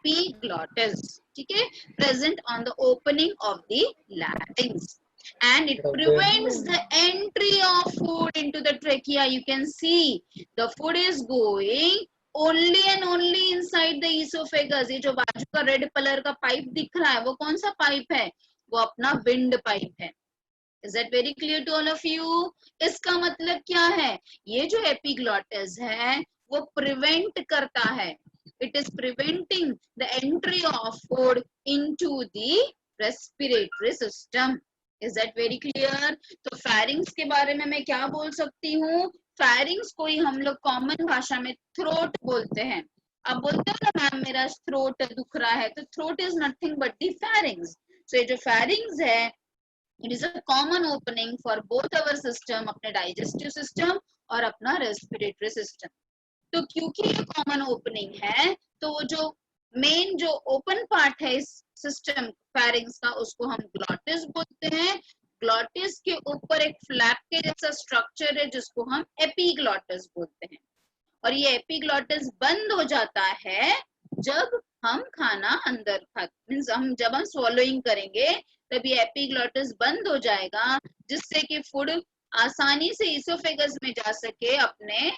epiglottis, ठीक है, present on the opening of the larynx, and it Okay. prevents the entry of food into the trachea. You can see the food is going only and only inside the esophagus. ये जो बाजू का red colour का pipe दिख रहा है वो कौन सा पाइप है? वो अपना विंड पाइप है. Is that very clear to all of you? इसका मतलब क्या है? ये जो epiglottis है वो prevent करता है. It is preventing the entry of food into the respiratory system. Is that very clear? तो pharynx के बारे में मैं क्या बोल सकती हूँ? Pharynx को ही हम लोग कॉमन भाषा में throat बोलते हैं. अब बोलते हो ना मैम मेरा throat दुख रहा है, तो throat is nothing but the pharynx. So ये जो pharynx है, it is a common opening for both our system, अपने digestive system और अपना respiratory system. तो क्योंकि ये common opening है, तो वो जो main जो open part है इस system pharynx का, उसको हम glottis बोलते हैं. glottis के ऊपर एक flap के जैसा structure है जिसको हम epiglottis बोलते हैं. और ये epiglottis बंद हो जाता है जब हम खाना अंदर खाते, मीन्स हम जब हम swallowing करेंगे तब ये epiglottis बंद हो जाएगा, जिससे कि फूड आसानी से इसोफेगस में जा सके, अपने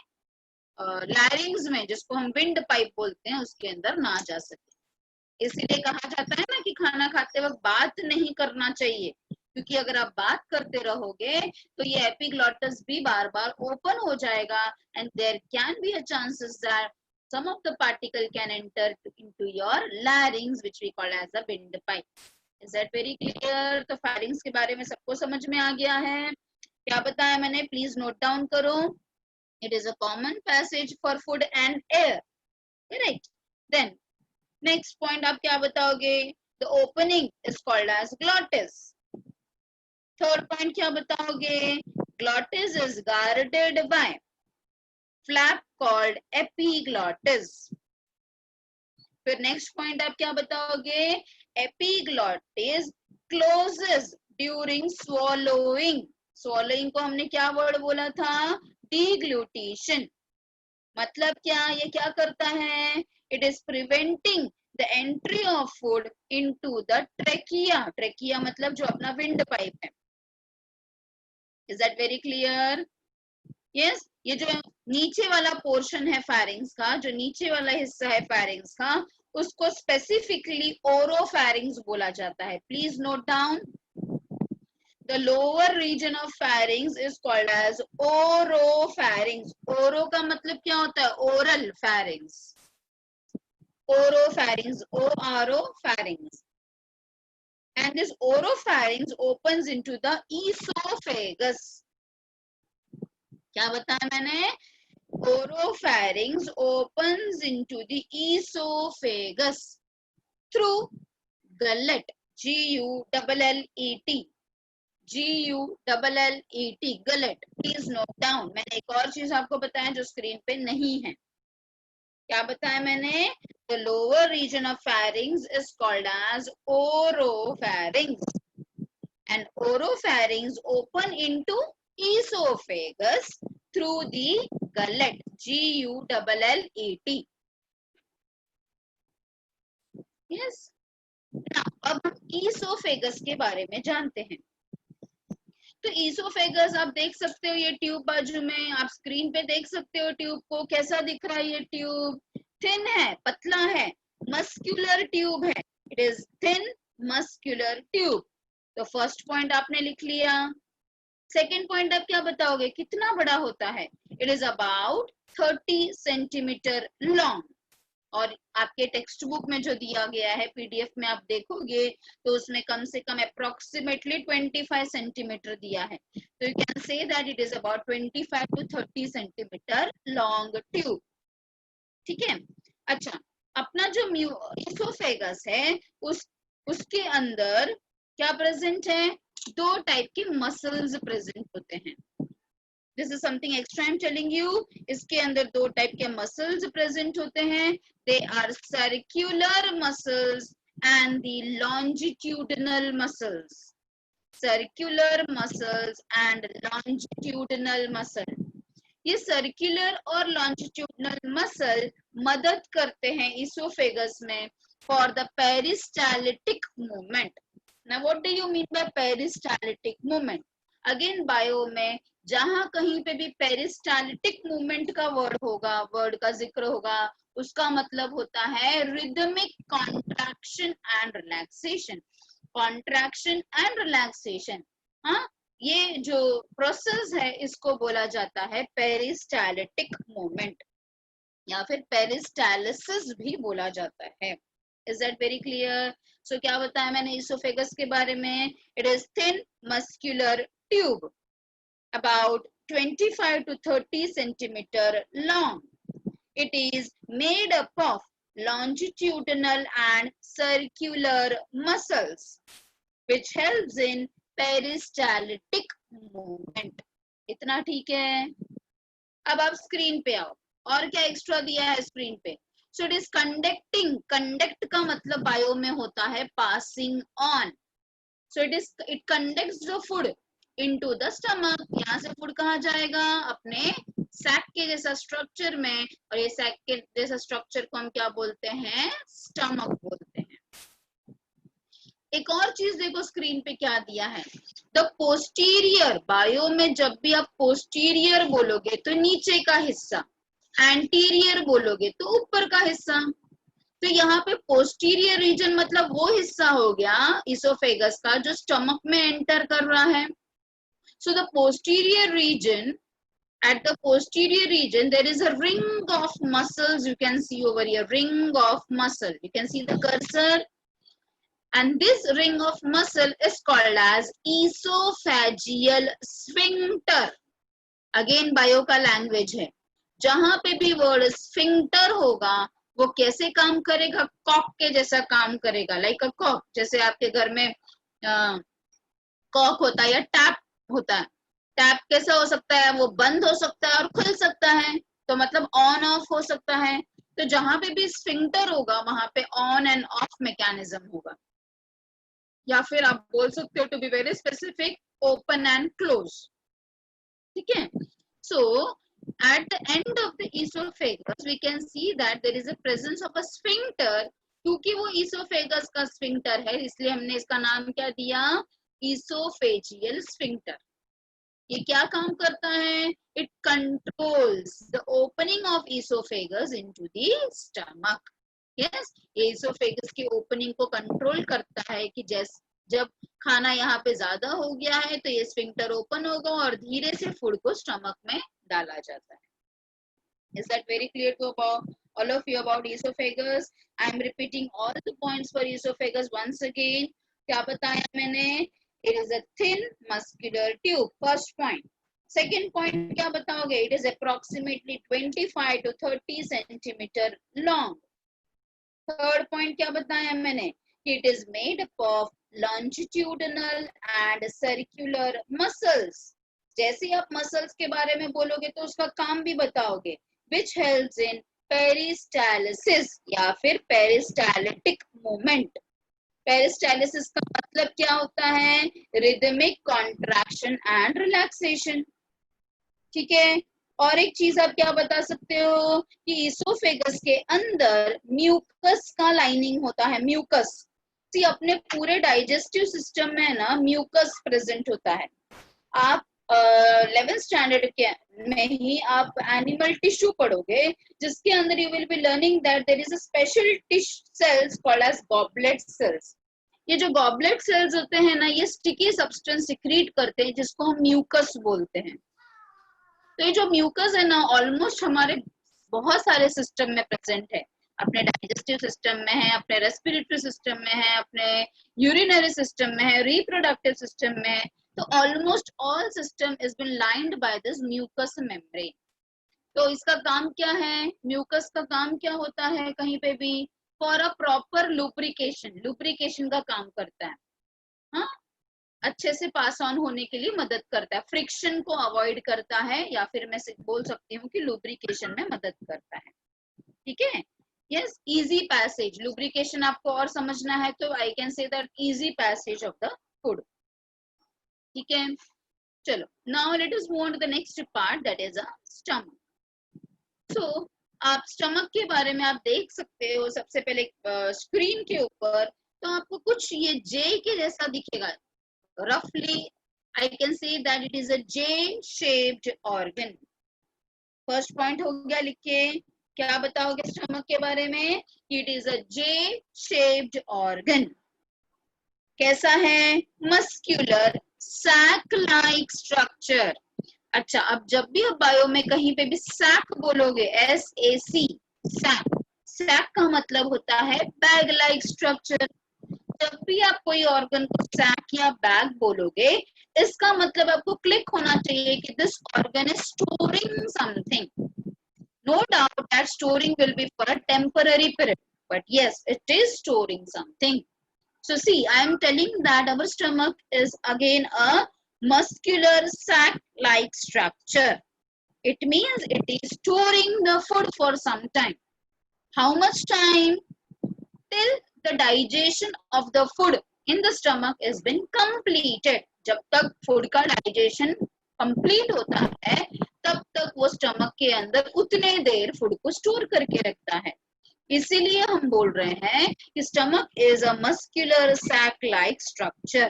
लैरिंग्स में, जिसको हम विंड पाइप बोलते हैं, उसके अंदर ना जा सके. इसीलिए कहा जाता है ना कि खाना खाते वक्त बात नहीं करना चाहिए, क्योंकि अगर आप बात करते रहोगे तो ये epiglottis भी बार बार ओपन हो जाएगा, and there can be a chances that some of the particle can enter into your larynx, which we call as a windpipe. Is that very clear? तो pharynx के बारे में सबको समझ में आ गया है? क्या बताया मैंने? Please note down करो. It is a common passage for food and air. Correct? Then next point आप क्या बताओगे? The opening is called as glottis. Third point क्या बताओगे? Glottis is guarded by flap called epiglottis. फिर next point आप क्या बताओगे? Epiglottis closes during swallowing. Swallowing को हमने क्या word बोला था? Deglutition. मतलब क्या? ये क्या करता है? It is preventing the entry of food into the trachea. Trachea मतलब जो अपना wind pipe है. Is that very clear? Yes. ये जो नीचे वाला पोर्शन है pharynx का, जो नीचे वाला हिस्सा है pharynx का, उसको स्पेसिफिकली ओरोफैरिंक्स बोला जाता है. Please note down. The lower region of pharynx is called as oropharynx. Oro का मतलब क्या होता है? Oral pharynx. Oropharynx, O-R-O-pharynx. And this oropharynx opens into the esophagus. क्या बताया मैंने? Oropharynx opens into the esophagus through gullet. G-U-L-L-E-T. G-U-L-L-E-T. Gullet. Please note down. मैंने एक और चीज आपको बताया जो स्क्रीन पे नहीं है. क्या बताया मैंने? The lower region of pharynx is called as oropharynx. And oropharynx open into esophagus through the gullet. G-U-L-L-E-T. Yes. Now, अब हम esophagus के बारे में जानते हैं. तो esophagus आप देख सकते हो, ये ट्यूब बाजू में आप स्क्रीन पे देख सकते हो. ट्यूब को कैसा दिख रहा है? ये ट्यूब थिन है, पतला है, मस्कुलर ट्यूब है. It is thin muscular tube. तो फर्स्ट पॉइंट आपने लिख लिया. सेकेंड पॉइंट आप क्या बताओगे? कितना बड़ा होता है? It is about 30 centimetre long. और आपके टेक्स्ट बुक में जो दिया गया है पीडीएफ में आप देखोगे तो उसमें कम से कम अप्रोक्सीमेटली 25 सेंटीमीटर दिया है. तो you can say that it is about 25 to 30 centimetre long tube. ठीक है. अच्छा, अपना जो इसोफेगस है उसके अंदर क्या प्रेजेंट है? दो टाइप के मसल्स प्रेजेंट होते हैं. This is something extra I'm telling you. इसके अंदर दो टाइप के मसल्स प्रेजेंट होते हैं. They are circular muscles and the longitudinal muscles. Circular muscles and longitudinal muscle. ये सर्कुलर और लॉन्जिट्यूडनल मसल मदद करते हैं इसोफेगस में for the peristaltic movement. Now what do you mean by peristaltic movement? Again bio में जहां कहीं पे भी पेरिस्टालिटिक मूवमेंट का वर्ड का जिक्र होगा, उसका मतलब होता है rhythmic contraction and relaxation. Contraction and relaxation, हाँ, ये जो प्रोसेस है इसको बोला जाता है पेरिस्टालिटिक मूवमेंट या फिर पेरिस्टालिसिस भी बोला जाता है. Is that very clear? So क्या बताया मैंने इसोफेगस के बारे में? It is thin muscular tube about 25 to 30 centimeter long. It is made up of longitudinal and circular muscles which helps in peristaltic movement. इतना ठीक है? अब आप स्क्रीन पे आओ, और क्या एक्स्ट्रा दिया है स्क्रीन पे? सो इट इज कंडक्टिंग. कंडक्ट का मतलब बायो में होता है passing on. So it conducts the food into the stomach. यहाँ से फूड कहाँ जाएगा? अपने सैक के जैसा स्ट्रक्चर में, और ये सैक के जैसा स्ट्रक्चर को हम क्या बोलते हैं? स्टमक बोलते हैं. एक और चीज देखो स्क्रीन पे क्या दिया है. The posterior. बायो में जब भी आप पोस्टीरियर बोलोगे तो नीचे का हिस्सा, एंटीरियर बोलोगे तो ऊपर का हिस्सा. तो यहाँ पे पोस्टीरियर रीजन मतलब वो हिस्सा हो गया इसोफेगस का जो स्टमक में एंटर कर रहा है. So the posterior region, at the posterior region, there is a ring of muscles. You can see over here, ring of muscle. You can see the cursor. And this ring of muscle is called as esophageal sphincter. Again, bio का language है. जहां पे भी word sphincter होगा, वो कैसे काम करेगा? कॉक के जैसा काम करेगा. Like a cock. जैसे आपके घर में कॉक होता है या टैप होता है. टैप कैसा हो सकता है? वो बंद हो सकता है और खुल सकता है, तो मतलब ऑन ऑफ हो सकता है. तो जहां पे भी स्फिंक्टर होगा वहां पे ऑन एंड ऑफ मैकेनिज्म होगा. या फिर आप बोल सकते हो, to be very specific, open and close. ठीक है? सो at the end of the esophagus we can see that there is a presence of a sphincter. क्योंकि वो esophagus का sphincter है इसलिए हमने इसका नाम क्या दिया? esophageal sphincter. ये क्या काम करता है? It controls the opening of esophagus into the stomach. Yes, ये esophagus के opening को control करता है कि जब खाना यहाँ पे ज्यादा हो गया है तो ये स्फिंक्टर ओपन होगा और धीरे से फूड को स्टमक में डाला जाता है. Is that very clear to all of you about esophagus? I am repeating all the points for esophagus once again. क्या बताया मैंने? It is a thin muscular tube. First point. Second point क्या बताओगे? It is approximately 25 to 30 centimeter long. Third point क्या बताया मैंने? It is made up of longitudinal and circular muscles. जैसे आप मसल्स के बारे में बोलोगे तो उसका काम भी बताओगे. Which helps in peristalsis या फिर peristaltic movement. पेरिस्टालिसिस का मतलब क्या होता है? Rhythmic contraction and relaxation. ठीक है? और एक चीज आप क्या बता सकते हो कि इसोफेगस के अंदर म्यूकस का लाइनिंग होता है. म्यूकस सी अपने पूरे डाइजेस्टिव सिस्टम में ना म्यूकस प्रेजेंट होता है. आप 11th स्टैंडर्ड के में ही आप एनिमल टिश्यू पढ़ोगे जिसके अंदर you will be learning that there is a special tissue cells called as goblet cells. ये जो गॉबलेट सेल्स होते हैं ना, ये स्टिकी सब्सटेंस सिक्रीट करते हैं जिसको हम म्यूकस बोलते हैं. तो ये जो म्यूकस है ना ऑलमोस्ट हमारे बहुत सारे सिस्टम में प्रेजेंट है. अपने डाइजेस्टिव सिस्टम में है, अपने रेस्पिरेटरी सिस्टम में है, अपने यूरिनरी सिस्टम में है, रिप्रोडक्टिव सिस्टम में है. तो almost all system is been lined by this mucus membrane. तो इसका काम क्या है? म्यूकस का काम क्या होता है कहीं पे भी? For a proper lubrication. Lubrication का काम करता है. हाँ, अच्छे से पास ऑन होने के लिए मदद करता है. फ्रिक्शन को अवॉइड करता है, या फिर मैं बोल सकती हूँ कि लुब्रिकेशन में मदद करता है. ठीक है? Yes, easy passage. लुब्रिकेशन आपको और समझना है तो I can say that easy passage of the food. ठीक है? चलो, now let us move on to the next part that is a stomach. सो आप स्टमक के बारे में आप देख सकते हो सबसे पहले स्क्रीन के ऊपर, तो आपको कुछ ये जे के जैसा दिखेगा। रफली आई can say that it is a J shaped organ. First point हो गया, लिख के क्या बताओगे स्टमक के बारे में? It is a J shaped organ. कैसा है? Muscular sac like structure. अच्छा, अब जब भी आप बायो में कहीं पे भी सैक बोलोगे, SAC, सैक, सैक का मतलब होता है बैग लाइक स्ट्रक्चर। जब भी आप कोई ऑर्गन को सैक या बैग बोलोगे, इसका मतलब आपको क्लिक होना चाहिए कि this organ is storing something. No doubt that storing will be for a temporary period, but yes, it is storing something. So see, I am telling that our stomach is again a muscular sac-like structure. It means it is storing the food for some time. How much time? Till the digestion of the food in the stomach has been completed. जब तक food का digestion complete होता है, तब तक वो stomach के अंदर उतने देर फूड को स्टोर करके रखता है। इसीलिए हम बोल रहे हैं कि stomach is a muscular sac like structure.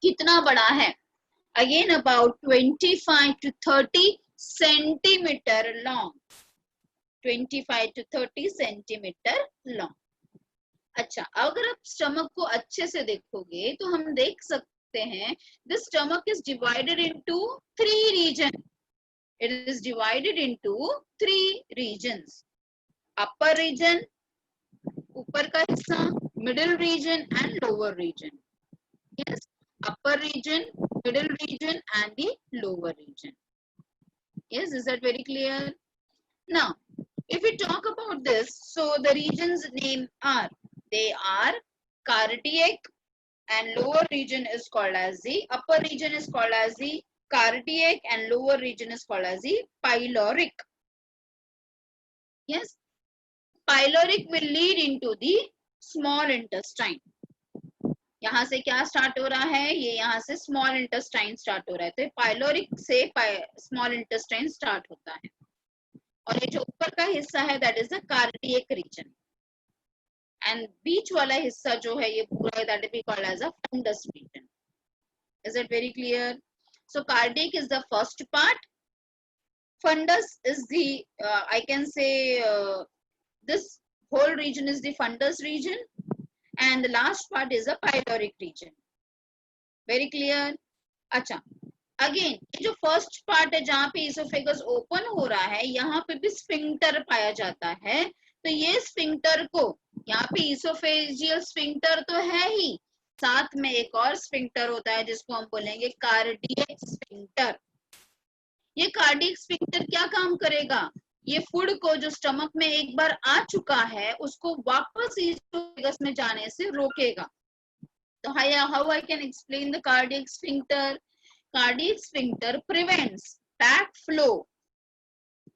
कितना बड़ा है? Again about 25 to 30 centimetre long, 25 to 30 centimetre long. अच्छा, अगर आप स्टमक को अच्छे से देखोगे तो हम देख सकते हैं this stomach is divided into 3 region. It is divided into 3 regions. Upper region, ऊपर का हिस्सा, middle region and lower region. Yes, upper region, middle region and the lower region. Yes, is that very clear? Now, if we talk about this, so the regions name are, they are cardiac, and lower region is called as the, upper region is called as the cardiac and lower region is called as the pyloric. Yes, pyloric will lead into the small intestine. यहाँ से क्या start हो रहा है? ये यहाँ से small intestine start हो रहा है, तो पाइलोरिक से स्मॉल इंटेस्टाइन स्टार्ट होता है। और ये जो ऊपर का हिस्सा है that is the cardiac region, and बीच वाला हिस्सा जो है ये पूरा that is called as a fundus region. Is it very clear? So cardiac is the first part, fundus is the I can say this whole region is the fundus region, and the last part is the pyloric region. Very clear? अच्छा, again ये जो first part है जहाँ पे oesophagus open हो रहा है, यहाँ पे भी स्फिंक्टर पाया जाता है। तो ये स्फिंक्टर को, यहाँ पे इसोफेजियल स्फिंक्टर तो है ही, साथ में एक और स्फिंक्टर होता है जिसको हम बोलेंगे कार्डियक स्फिंक्टर। ये कार्डियक स्फिंक्टर क्या काम करेगा? ये फूड को जो स्टमक में एक बार आ चुका है उसको वापस इसोफेगस में जाने से रोकेगा। तो how I can explain the cardiac sphincter? Cardiac sphincter prevents backflow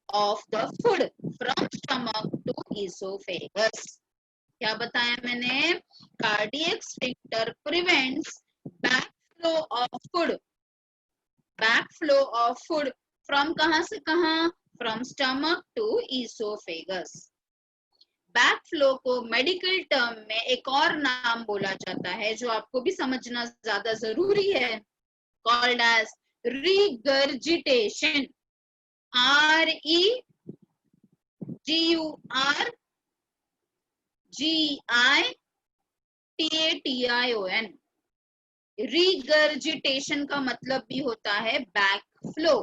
of the food from stomach to esophagus. क्या बताया मैंने? Cardiac sphincter prevents backflow of food. Backflow of food from कहाँ से कहाँ? From stomach to esophagus. Backflow को medical term में एक और नाम बोला जाता है जो आपको भी समझना ज्यादा जरूरी है, called as regurgitation. REGURGITATION। Regurgitation का मतलब भी होता है बैकफ्लो।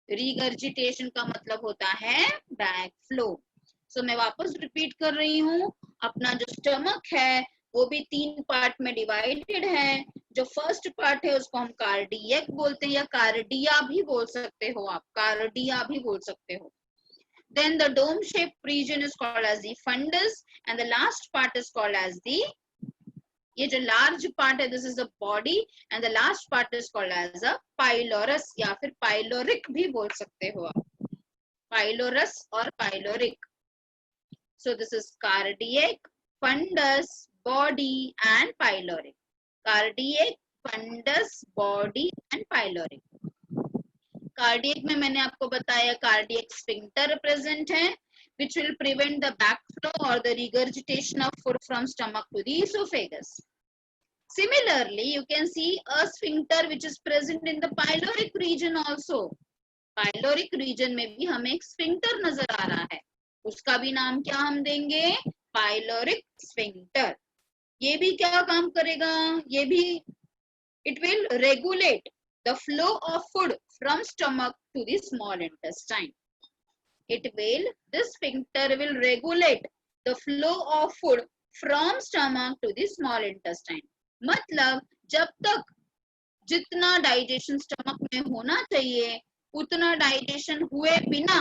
रिगर्जिटेशन का मतलब होता है बैकफ्लो। सो मैं वापस रिपीट कर रही हूँ, अपना जो स्टमक है वो भी 3 पार्ट में डिवाइडेड है। जो फर्स्ट पार्ट है उसको हम कार्डियक बोलते हैं, या कार्डिया भी बोल सकते हो आप, कार्डिया भी बोल सकते हो। Then the dome shaped region is called as the fundus, and the last part is called as the, ये जो लार्ज पार्ट है this is the body, and the last part is called as a pylorus, या फिर pyloric भी बोल सकते हो आप, पाइलोरस और pyloric. So this is cardiac, fundus, body and pyloric. Cardiac, fundus, body and pyloric. Cardiac में मैंने आपको बताया कार्डियक स्फिंक्टर प्रेजेंट है which will prevent the backflow or the regurgitation of food from stomach to the esophagus. Similarly, you can see a sphincter which is present in the pyloric region also. Pyloric region में भी हमें एक sphincter नजर आ रहा है, उसका भी नाम क्या हम देंगे, pyloric sphincter. ये भी क्या काम करेगा, ये भी it will regulate the flow of food from stomach to the small intestine. This sphincter will regulate the flow of food from stomach to the small intestine. मतलब जब तक जितना डाइजेशन स्टमक में होना चाहिए उतना डाइजेशन हुए बिना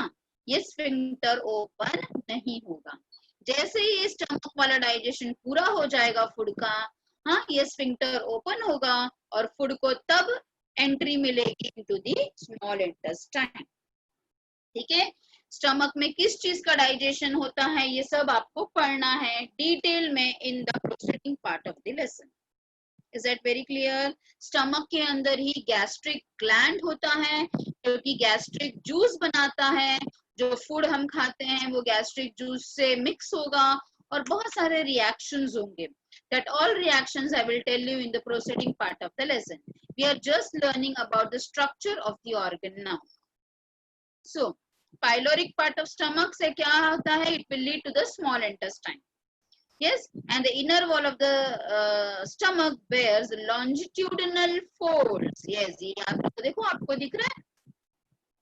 ये स्फिंक्टर ओपन नहीं होगा. जैसे ही ये स्टमक वाला डाइजेशन पूरा हो जाएगा फूड का, हाँ, ये स्फिंक्टर ओपन होगा और फूड को तब एंट्री मिलेगी इनटू द स्मॉल इंटेस्टाइन. ठीक है, स्टमक में किस चीज का डाइजेशन होता है ये सब आपको पढ़ना है डिटेल में in the proceeding part of the lesson. Is that very clear? Stomach के अंदर ही गैस्ट्रिक ग्लैंड होता है जो कि गैस्ट्रिक जूस बनाता है. जो फूड हम खाते हैं वो गैस्ट्रिक जूस से मिक्स होगा और बहुत सारे रिएक्शंस होंगे. That all reactions I will tell you in the proceeding part of the lesson. We are just learning about the structure of the organ now. So, pyloric part of stomach से क्या होता है? It will lead to the small intestine. Yes, and the inner wall of the stomach bears longitudinal folds. Yes, ये याद रखो. देखो आपको दिख रहा है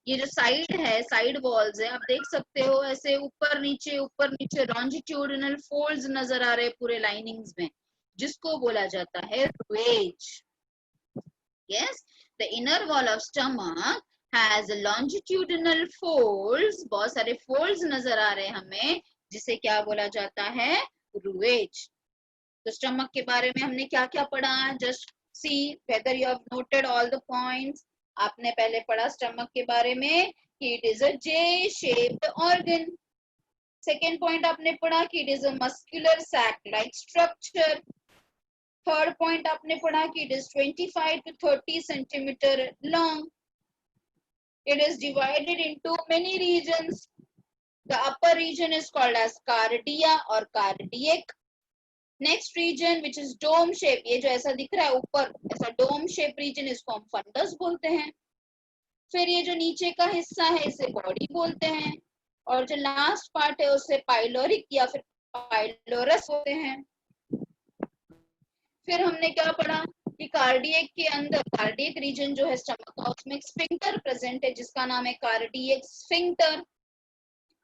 ये जो साइड है, साइड वॉल्स है, आप देख सकते हो ऐसे ऊपर नीचे लॉन्जिट्यूडिनल फोल्ड्स नजर आ रहे हैं पूरे लाइनिंग्स में, जिसको बोला जाता है rugae. Yes, the inner wall of stomach has longitudinal folds. बहुत सारे फोल्ड्स नजर आ रहे हैं हमें, जिसे क्या बोला जाता है, रुएज. तो स्टमक के बारे में हमने क्या क्या पढ़ा, just see whether you have noted all the points. आपने पहले पढ़ा स्टमक के बारे में कि it is a J shaped organ. Second point आपने पढ़ा कि it is a muscular sac like structure. Third point आपने पढ़ा कि it is 25 to 30 centimetre long. It is divided into many regions. The upper region is called as cardia और cardiac. Next region which is dome shape, ये जो ऐसा दिख रहा है ऊपर ऐसा डोम शेप रीजन, इसको हम फंडस बोलते हैं. फिर ये जो नीचे का हिस्सा है इसे बॉडी बोलते हैं, और जो लास्ट पार्ट है उसे पाइलोरिक या फिर पाइलोरस बोलते हैं. फिर हमने क्या पढ़ा कि कार्डियक के अंदर, कार्डियक रीजन जो है स्टमक का, उसमें एक स्फिंक्टर प्रेजेंट है जिसका नाम है cardiac sphincter.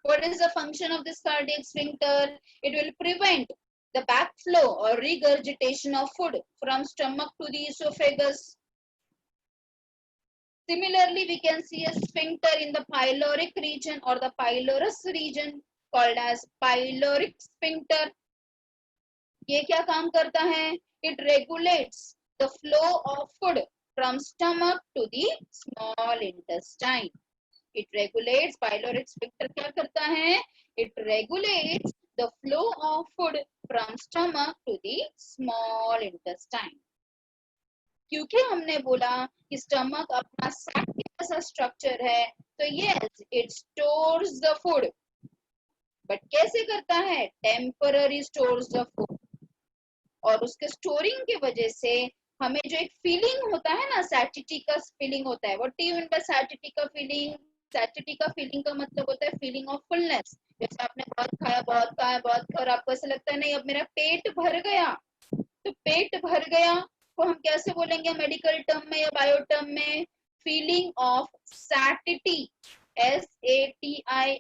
What is the function of this cardiac sphincter? It will prevent the backflow or regurgitation of food from stomach to the esophagus. Similarly, we can see a sphincter in the pyloric region or the pylorus region called as pyloric sphincter. ये क्या काम करता है? It regulates the flow of food from stomach to the small intestine. It regulates, pyloric sphincter क्या करता है? It regulates the flow of food from stomach to the small intestine. क्योंकि हमने बोला कि स्टमक अपना सैक जैसा स्ट्रक्चर है, तो yes it stores the food. But कैसे करता है? Temporary stores the food. और उसके स्टोरिंग की वजह से हमें जो एक फीलिंग होता है ना, सैटिटी का फीलिंग होता है. What do you mean by satiety का फीलिंग? सैटिटी का फीलिंग का मतलब होता है फीलिंग ऑफ फुलनेस. जैसे आपने बहुत खाया और आपको ऐसा लगता है नहीं अब मेरा पेट भर गया. तो पेट भर गया तो हम कैसे बोलेंगे मेडिकल टर्म में या बायो टर्म में? Feeling of satiety, SATIETY.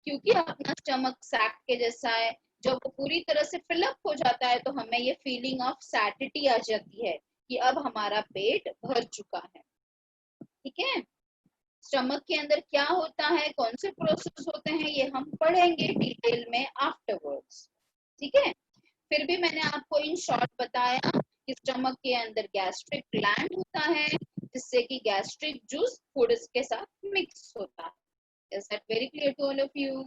क्योंकि अपना स्टमक सैक के जैसा है, जब वो पूरी तरह से फिलअप हो जाता है तो हमें ये फीलिंग ऑफ सैटिटी आ जाती है कि अब हमारा पेट भर चुका है. ठीक है, स्टमक के अंदर क्या होता है, कौन से प्रोसेस होते हैं, ये हम पढ़ेंगे डिटेल में आफ्टरवर्ड्स. ठीक है, फिर भी मैंने आपको इन शॉर्ट बताया कि स्टमक के अंदर गैस्ट्रिक ग्लैंड होता है जिससे कि गैस्ट्रिक जूस फूड के साथ मिक्स होता है. Is that very clear to all of you?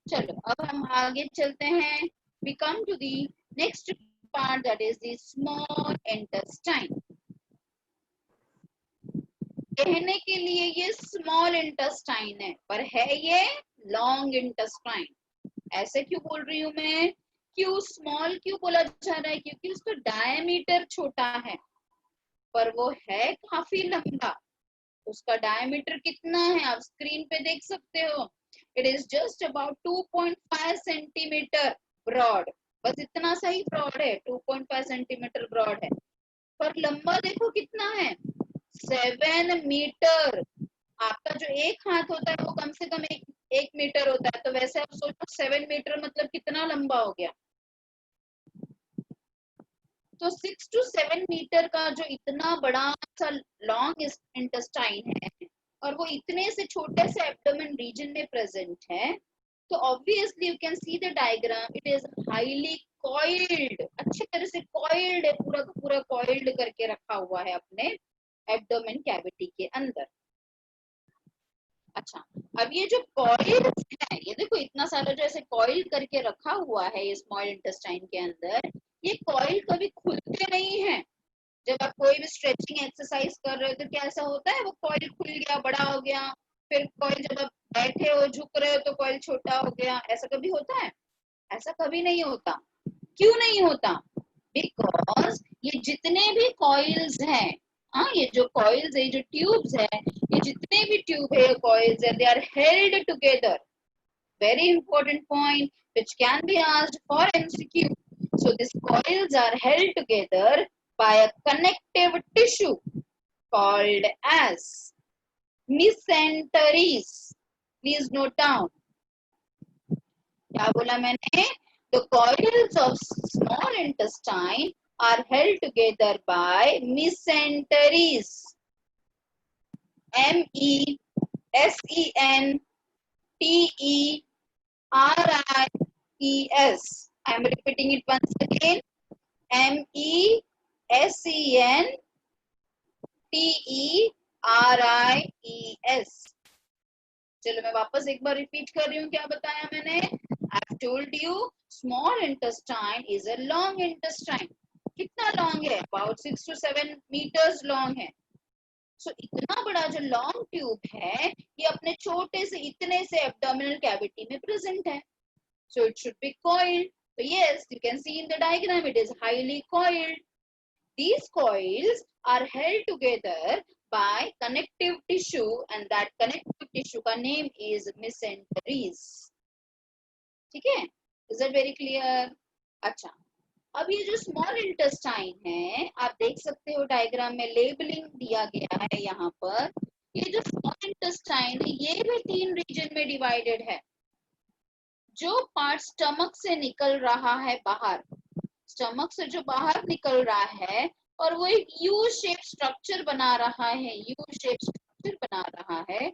चलो अब हम आगे चलते हैं. We come to the next part, that is the small intestine. कहने के लिए ये स्मॉल इंटेस्टाइन है, पर है ये लॉन्ग इंटेस्टाइन। ऐसे क्यों बोल रही हूं मैं? क्यों स्मॉल क्यों बोला जा रहा है? क्योंकि उसका डायमीटर छोटा है, पर वो है काफी लंबा। उसका डायमीटर कितना है आप स्क्रीन पे देख सकते हो। It is just about 2.5 centimetre broad. बस इतना सा ही ब्रॉड है, 2.5 सेंटीमीटर ब्रॉड है, पर लंबा देखो कितना है, 7 मीटर। आपका जो एक हाथ होता है वो कम से कम एक मीटर होता है, तो वैसे आप सोचो 7 मीटर मतलब कितना लंबा हो गया। तो 6 to 7 मीटर का जो इतना बड़ा सा लॉन्ग इंटेस्टाइन है, और वो इतने से छोटे से एब्डोमेन रीजन में प्रेजेंट है, तो obviously you can see the diagram, it is highly coiled. अच्छी तरह से कॉइल्ड है, पूरा का पूरा कॉइल्ड करके रखा हुआ है अपने एब्डोमेन कैविटी के अंदर। अच्छा, अब ये जो कॉइल है, ये देखो इतना सारा जो ऐसे कॉइल करके रखा हुआ है ये स्मॉल इंटेस्टाइन के अंदर, ये कॉइल कभी खुलते नहीं है। जब आप कोई भी स्ट्रेचिंग एक्सरसाइज कर रहे हो तो क्या ऐसा होता है वो कॉइल खुल गया, बड़ा हो गया, फिर कॉइल जब आप बैठे हो झुक रहे हो तो कॉइल छोटा हो गया, ऐसा कभी होता है? ऐसा कभी नहीं होता। क्यों नहीं होता? बिकॉज ये जितने भी कॉइल्स हैं, हाँ ये जो कॉइल्स है, जो ट्यूब्स है, ये जितने भी ट्यूब है कॉइल्स है, they are held together. Very important point which can be asked for MCQ. So these coils are held together by a connective tissue called as mesenteries. Please note down. क्या बोला मैंने? The coils of small intestine are held together by mesenteries. MESENTERIES. I am repeating it once again. MESENTERIES. चलो मैं वापस एक बार repeat कर रही हूँ, क्या बताया मैंने? I've told you small intestine is a long intestine. कितना लॉन्ग है? About 6 to 7 meters लॉन्ग है। सो इतना बड़ा जो लॉन्ग ट्यूब है, ये अपने छोटे से इतने से एब्डोमिनल कैविटी में प्रेजेंट है। So it should be coiled. So yes, you can see in the diagram it is highly coiled. These coils are held together by connective tissue and that connective tissue का name is mesenteries. ठीक है? Is that very clear? अच्छा, अब ये जो small intestine है, आप देख सकते हो डायग्राम में लेबलिंग दिया गया है यहाँ पर। ये जो स्मॉल इंटेस्टाइन है, ये भी 3 रीजन में डिवाइडेड है। जो पार्ट स्टमक से निकल रहा है बाहर, स्टमक से जो बाहर निकल रहा है और वो एक यू शेप स्ट्रक्चर बना रहा है, यू शेप स्ट्रक्चर बना रहा है।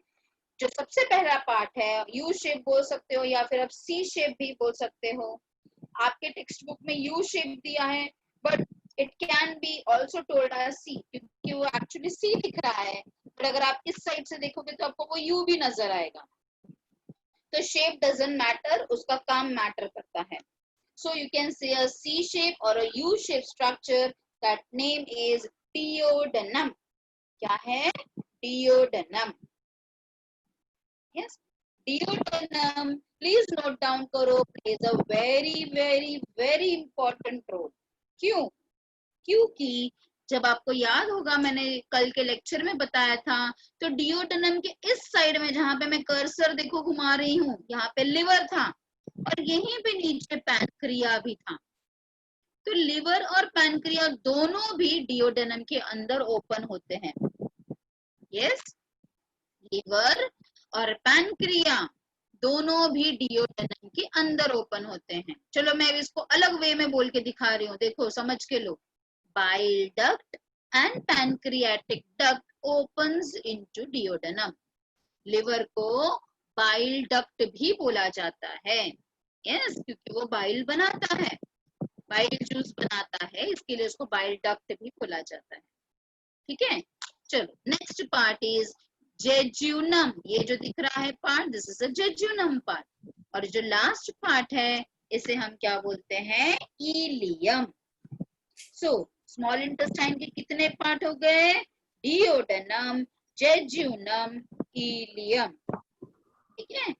जो सबसे पहला पार्ट है, यू शेप बोल सकते हो या फिर आप सी शेप भी बोल सकते हो। आपके टेक्स्ट बुक में यू शेप दिया है, but it can be also told as C, क्योंकि वो एक्चुअली सी दिख रहा है, बट अगर आप इस साइड से देखोगे तो आपको वो यू भी नजर आएगा। तो शेप डजंट मैटर, उसका काम मैटर करता है। So you can say a C shape or a U shape structure, that name is duodenum. क्या है? Duodenum. Yes, duodenum. Please note down करो, plays a very important role. क्यों? क्योंकि जब आपको याद होगा, मैंने कल के लेक्चर में बताया था, तो डिओडेनम के इस साइड में जहां पे मैं कर्सर देखो घुमा रही हूँ, यहाँ पे लिवर था और यहीं पे नीचे पैनक्रिया भी था। तो लिवर और पैनक्रिया दोनों भी डिओडेनम के अंदर ओपन होते हैं। यस, लिवर और पैनक्रिया दोनों भी डिओडेनम के अंदर ओपन होते हैं। चलो मैं इसको अलग वे में बोल के दिखा रही हूँ, देखो समझ के लो। Bile duct and pancreatic duct opens into duodenum. Liver को बाइल डक्ट भी बोला जाता है। यस, क्योंकि वो बाइल बनाता है, बाइल जूस बनाता है, इसके लिए उसको बाइल डक्ट भी बोला जाता है। ठीक है, चलो नेक्स्ट पार्ट इज जेजुनम। ये जो दिख रहा है part, this is a jejunum part. और जो लास्ट पार्ट है, इसे हम क्या बोलते हैं? इलियम। सो स्मॉल इंटेस्टाइन के कितने पार्ट हो गए? Duodenum, jejunum, ileum. ठीक है,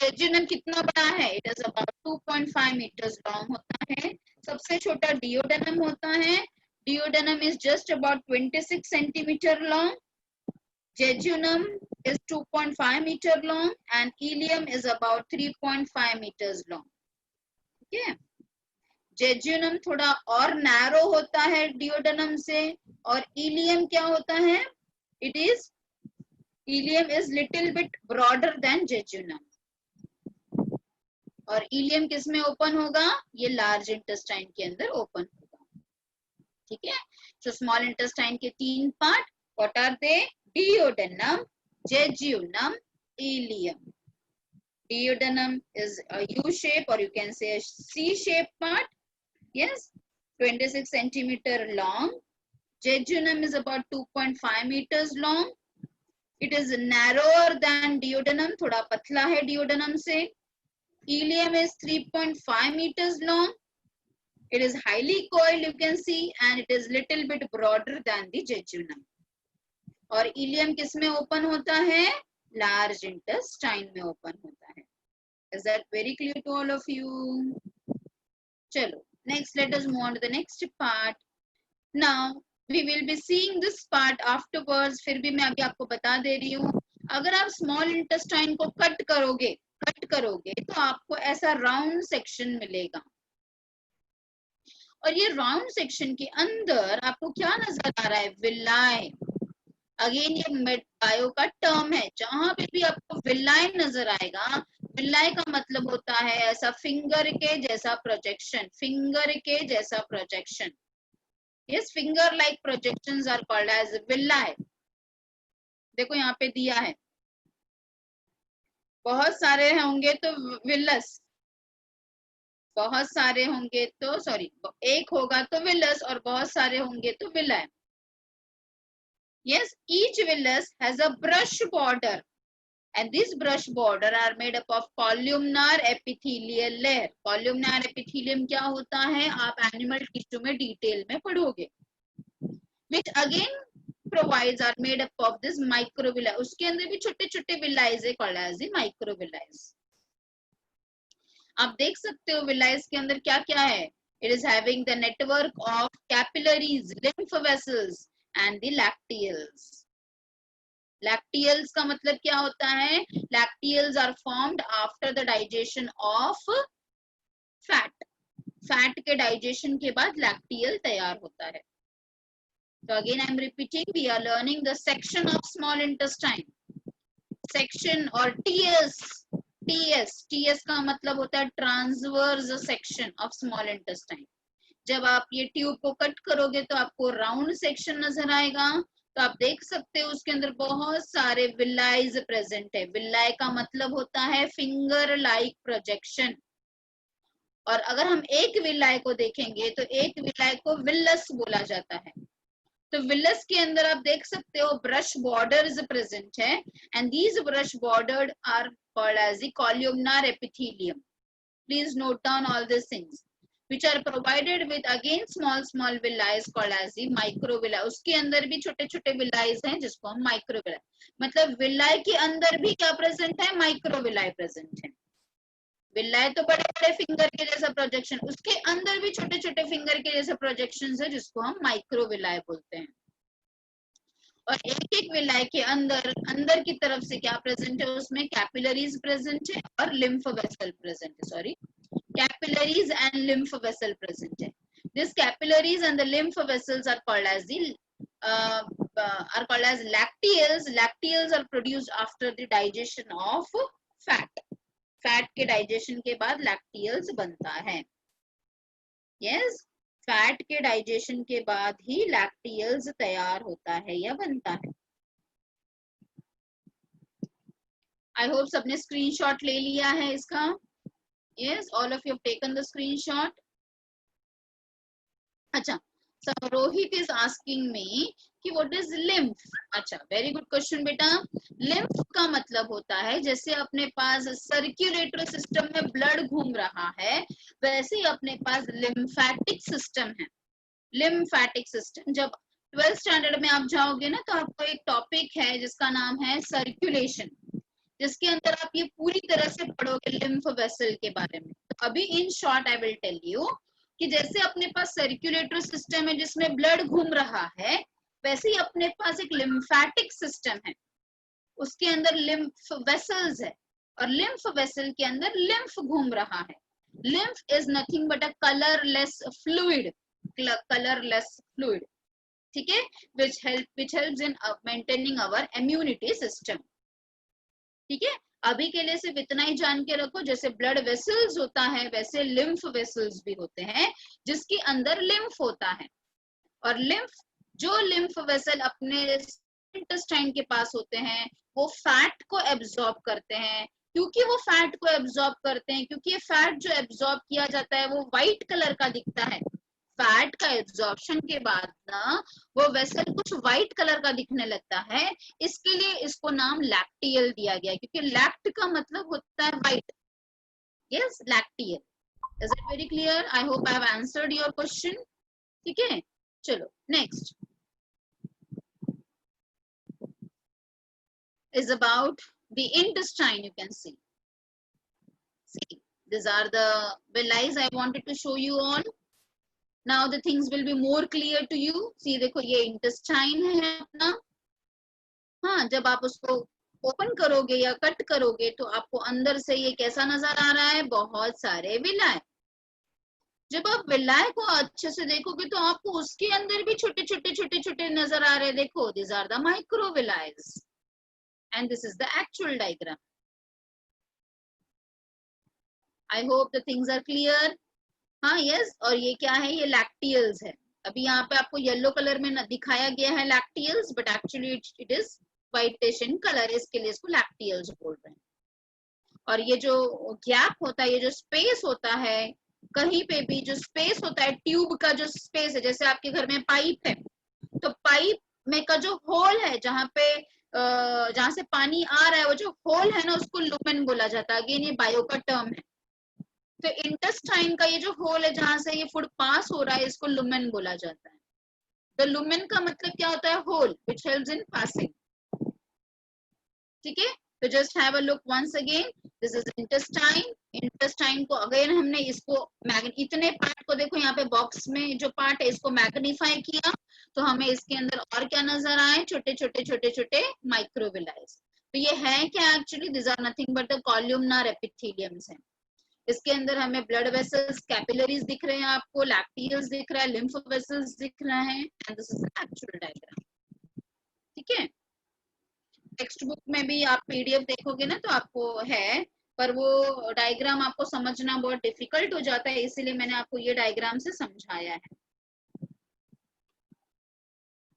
जेजुनम कितना बड़ा है? It is about 2.5 metres long होता है। सबसे छोटा डियोडेनम होता है। Duodenum is just about 26 centimetre long. Jejunum is 2.5 meter long and ilium is about 3.5 meters long. ठीक है, जेजुनम थोड़ा और नैरो होता है डियोडेनम से, और इलियम क्या होता है? It is ilium is little bit broader then jejunum. और इलियम किस में ओपन होगा? ये लार्ज इंटेस्टाइन के अंदर ओपन होगा. ठीक है, तो स्मॉल इंटेस्टाइन के 3 part, what are they? Duodenum, jejunum, ileum. Duodenum is a U shape, or you can say a C shape part. Yes, 26 centimeter long. Jejunum is about 2.5 meters long. It is narrower than duodenum, थोड़ा पतला है duodenum से. Ileum is 3.5 meters long. It is highly coiled, you can see, and it is little bit broader than the jejunum. और ilium किस में open होता है? Large intestine में ओपन होता है. Is that very clear to all of you? चलो next, let us move on to the next part. Now we will be seeing this part afterwards. फिर भी मैं अभी आपको बता दे रही हूँ, अगर आप स्मॉल इंटेस्टाइन को कट करोगे तो आपको ऐसा राउंड सेक्शन मिलेगा. और ये राउंड सेक्शन के अंदर आपको क्या नजर आ रहा है? विलाई. अगेन ये बायो का टर्म है. जहां पे भी आपको विलाई नजर आएगा, विलाई का मतलब होता है ऐसा फिंगर के जैसा प्रोजेक्शन. फिंगर के जैसा projection. Yes, finger like projections are called as villi. देखो यहाँ पे दिया है, बहुत सारे होंगे तो विलस, बहुत सारे होंगे तो सॉरी, एक होगा तो विलस और बहुत सारे होंगे तो villi. Yes, each villus has a brush border, and this brush border are made up of columnar epithelial layer. Columnar epithelium क्या होता है? आप एनिमल टिश्यू में डिटेल में पढ़ोगे. Which again provides are made up of this microvilli. उसके अंदर भी छोटे छोटे विलाइज है called as the microvilli. आप देख सकते हो विलाइज के अंदर क्या क्या है. It is having the network of capillaries, lymph vessels, and the lacteals. Lacteals का मतलब क्या होता है? Lacteals are formed after the digestion of fat. Fat के डाइजेशन के बाद लैक्टियल तैयार होता है. So again I am repeating, we are learning the section of small intestine. Section or TS का मतलब होता है transverse section of small intestine. जब आप ये ट्यूब को कट करोगे तो आपको राउंड सेक्शन नजर आएगा. तो आप देख सकते हो उसके अंदर बहुत सारे विलाइज प्रेजेंट है. विलाई का मतलब होता है फिंगर लाइक प्रोजेक्शन. और अगर हम एक विलाई को देखेंगे तो एक विलाई को विलस बोला जाता है. तो विलस के अंदर आप देख सकते हो ब्रश बॉर्डर्स प्रेजेंट है, and these brush bordered are called as the columnar epithelium. Please note down all this things, which are provided with again small villi called as the microvilli. उसके अंदर भी छोटे छोटे विलाइज हैं जिसको हम माइक्रोविलाई, मतलब विलाई के अंदर भी क्या प्रेजेंट है? माइक्रोविलाई प्रेजेंट है. विलाई तो बड़े बड़े फिंगर के जैसा प्रोजेक्शन, उसके अंदर भी छोटे छोटे फिंगर के जैसे प्रोजेक्शंस है जिसको हम माइक्रोविलाई बोलते हैं. और एक एक विलाई के अंदर की तरफ से क्या प्रेजेंट है? उसमें कैपिलरीज प्रेजेंट है और लिम्फ वेसल प्रेजेंट है. Sorry, capillaries and lymph vessel present hai. These capillaries and the lymph vessels are called as lacteals. Lacteals are produced after the digestion of fat. Fat के digestion के बाद lacteals बनता है. Yes, fat के digestion के बाद ही lacteals तैयार होता है या बनता है. I hope सबने screenshot ले लिया है इसका. Yes, all of you have taken the screenshot. अच्छा, so Rohit is asking me कि what is lymph? अच्छा, very good question बेटा. lymph का मतलब होता है जैसे अपने पास सर्कुलेटरी सिस्टम में ब्लड घूम रहा है, वैसे ही अपने पास लिम्फेटिक सिस्टम है. लिम्फेटिक सिस्टम, जब 12th स्टैंडर्ड में आप जाओगे ना तो आपको एक टॉपिक है जिसका नाम है सर्कुलेशन, जिसके अंदर आप ये पूरी तरह से पढ़ोगे लिम्फ वेसल के बारे में। तो अभी in short I will tell you कि जैसे अपने पास सर्कुलेटरी सिस्टम है जिसमें ब्लड घूम रहा है, वैसे ही अपने पास एक लिम्फेटिक सिस्टम है, उसके अंदर लिम्फ वेसल्स है, और लिम्फ वेसल के अंदर लिम्फ घूम रहा है। Lymph is nothing but a colourless fluid, colourless fluid, ठीक है, which helps in maintaining our immunity system, ठीक है। अभी के लिए सिर्फ इतना ही जान के रखो, जैसे ब्लड वेसल्स होता है वैसे लिम्फ वेसल्स भी होते हैं जिसके अंदर लिम्फ होता है। और जो लिम्फ वेसल अपने इंटेस्टाइन के पास होते हैं वो फैट को एब्जॉर्ब करते हैं। क्योंकि वो फैट को एब्जॉर्ब करते हैं, क्योंकि ये फैट जो एब्जॉर्ब किया जाता है वो व्हाइट कलर का दिखता है। फैट का एब्जॉर्प्शन के बाद ना वो वेसल कुछ व्हाइट कलर का दिखने लगता है, इसके लिए इसको नाम लैक्टियल दिया गया, क्योंकि लैक्ट का मतलब होता है white. Yes, lacteal. Is it very clear? I hope I have answered your question, ठीक है। चलो next is about the intestine. You can see these are the villi I wanted to show you all. Now the things will be more clear to you. See, देखो ये intestine है अपना। हाँ, जब आप उसको ओपन करोगे या कट करोगे तो आपको अंदर से ये कैसा नजर आ रहा है, बहुत सारे विलाय। जब आप विलाय को अच्छे से देखोगे तो आपको उसके अंदर भी छोटे छोटे छोटे छोटे नजर आ रहे हैं। देखो, these are the microvilli and this is the actual diagram. I hope the things are clear. हाँ, यस। और ये क्या है, ये लैक्टियल्स है। अभी यहाँ पे आपको येलो कलर में दिखाया गया है lacteals, but actually it is whitish in colour, इसके लिए इसको लैक्टियल्स बोल रहे हैं। और ये जो गैप होता है, ये जो स्पेस होता है, कहीं पे भी जो स्पेस होता है, ट्यूब का जो स्पेस है, जैसे आपके घर में पाइप है तो पाइप में का जो होल है, जहाँ से पानी आ रहा है, वो जो होल है ना उसको लुमेन बोला जाता है। अगेन ये बायो का टर्म है। तो इंटेस्टाइन का ये जो होल है जहां से ये फूड पास हो रहा है, इसको लुमेन बोला जाता है। तो लुमेन का मतलब क्या होता है, whole which helps in passing, ठीक है। तो just have a look once again, this is intestine. Intestine को अगेन हमने इसको इतने पार्ट को देखो, यहाँ पे बॉक्स में जो पार्ट है इसको मैग्नीफाई किया तो हमें इसके अंदर और क्या नजर आए, छोटे छोटे छोटे छोटे माइक्रोविलाइज। तो ये है क्या, actually this are nothing but the columnar epitheliums है। इसके अंदर हमें ब्लड वेसल्स, कैपिलरीज दिख रहे हैं, आपको लैक्टियल्स दिख रहा है, लिम्फ वेसल्स दिख रहे हैं, and this is actual diagram, ठीक है। टेक्स्ट बुक में भी आप पीडीएफ देखोगे ना तो आपको है, पर वो डायग्राम आपको समझना बहुत डिफिकल्ट हो जाता है, इसीलिए मैंने आपको ये डायग्राम से समझाया है,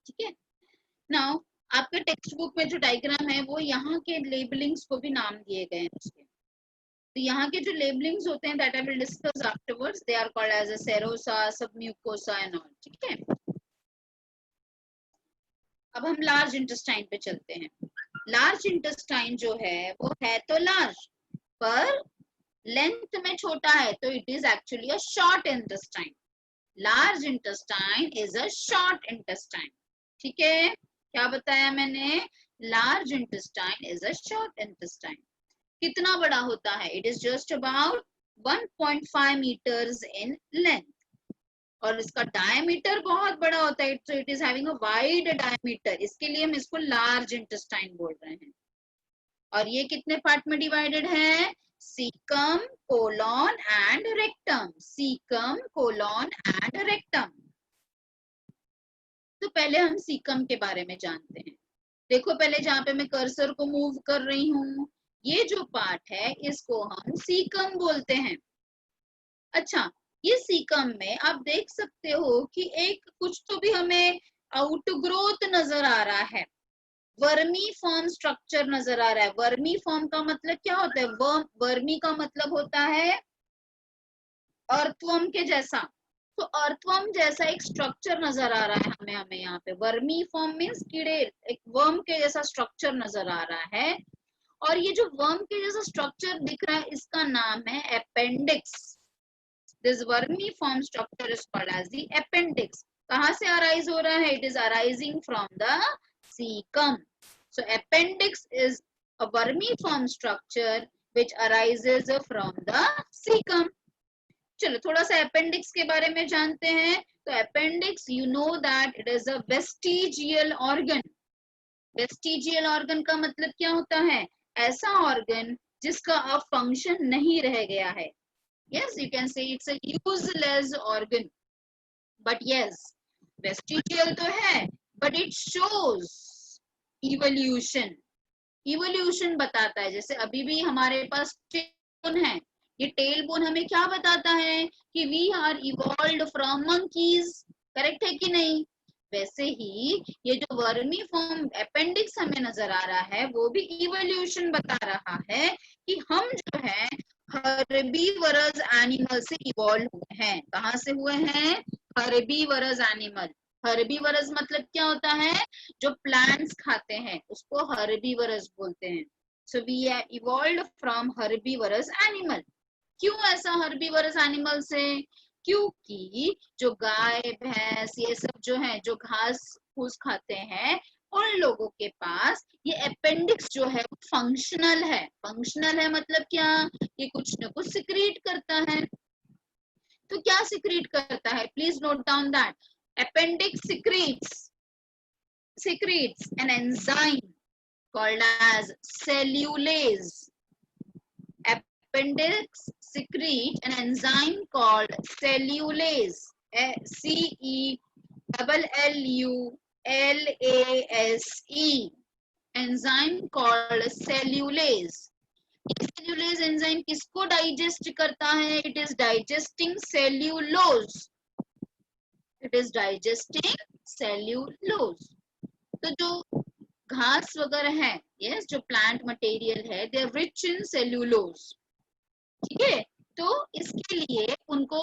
ठीक है। नाउ आपके टेक्स्ट बुक में जो डायग्राम है वो यहाँ के लेबलिंग्स को भी नाम दिए गए हैं उसके। तो यहाँ के जो लेबलिंग्स होते हैं, that I will discuss afterwards, they are called as a serosa, submucosa and all, ठीक है। अब हम लार्ज इंटेस्टाइन पे चलते हैं। लार्ज इंटेस्टाइन जो है वो है तो लार्ज, पर लेंथ में छोटा है, तो it is actually a short intestine. Large intestine is a short intestine, ठीक है। क्या बताया मैंने, large intestine is a short intestine. कितना बड़ा होता है, it is just about 1.5 metres in length, और इसका डायमीटर बहुत बड़ा होता है, so it is having a wide diameter, इसके लिए हम इसको लार्ज इंटेस्टाइन बोल रहे हैं। और ये कितने पार्ट में डिवाइडेड है, caecum, colon and rectum, caecum, colon and rectum. तो पहले हम सीकम के बारे में जानते हैं। देखो, पहले जहां पे मैं कर्सर को मूव कर रही हूँ, ये जो पार्ट है इसको हम सीकम बोलते हैं। अच्छा, ये सीकम में आप देख सकते हो कि एक कुछ तो भी हमें आउटग्रोथ नजर आ रहा है, वर्मी फॉर्म स्ट्रक्चर नजर आ रहा है। वर्मी फॉर्म का मतलब क्या होता है, वर्मी का मतलब होता है अर्थवर्म के जैसा, तो अर्थवर्म जैसा एक स्ट्रक्चर नजर आ रहा है हमें यहाँ पे। वर्मी फॉर्म मीन्स कीड़े, एक वर्म के जैसा स्ट्रक्चर नजर आ रहा है, और ये जो वर्म के जैसा स्ट्रक्चर दिख रहा है इसका नाम है appendix. This vermiform structure is called as the appendix. कहाँ से अराइज हो रहा है? It is arising from the caecum. So appendix is a vermiform structure which arises from the cecum. चलो थोड़ा सा अपेंडिक्स के बारे में जानते हैं. तो appendix, you know that it is a vestigial organ. Vestigial organ का मतलब क्या होता है? ऐसा ऑर्गन जिसका अब फंक्शन नहीं रह गया है. yes, you can say it's a useless organ. but yes, vestigial तो है, but it shows evolution. Evolution बताता है. जैसे अभी भी हमारे पास टेल बोन है. ये टेल बोन हमें क्या बताता है? कि we are evolved from monkeys. Correct है कि नहीं? वैसे ही ये जो वर्मी फॉर्म अपेंडिक्स हमें नजर आ रहा है वो भी इवोल्यूशन बता रहा है कि हम जो है हर्बीवरस एनिमल से इवॉल्व हुए हैं. कहाँ से हुए हैं? Herbivores animal. हर्बीवरस मतलब क्या होता है? जो प्लांट्स खाते हैं उसको हर्बीवरस बोलते हैं. So we are evolved from herbivorous animal. क्यों ऐसा हर्बीवरस एनिमल से? क्योंकि जो गाय भैंस ये सब जो है जो घास फूस खाते हैं उन लोगों के पास ये अपेंडिक्स जो है फंक्शनल है. फंक्शनल है मतलब क्या? ये कुछ न कुछ सिक्रीट करता है. तो क्या सिक्रीट करता है? Please note down that. appendix secretes an enzyme called as cellulase. Appendix secretes an enzyme called cellulase. CELLULASE. Enzyme called cellulase. Cellulase enzyme किसको डाइजेस्ट करता है? It is digesting cellulose. It is digesting cellulose. तो जो घास वगैरह है, yes, जो plant material है, they are rich in cellulose. ठीक है. तो इसके लिए उनको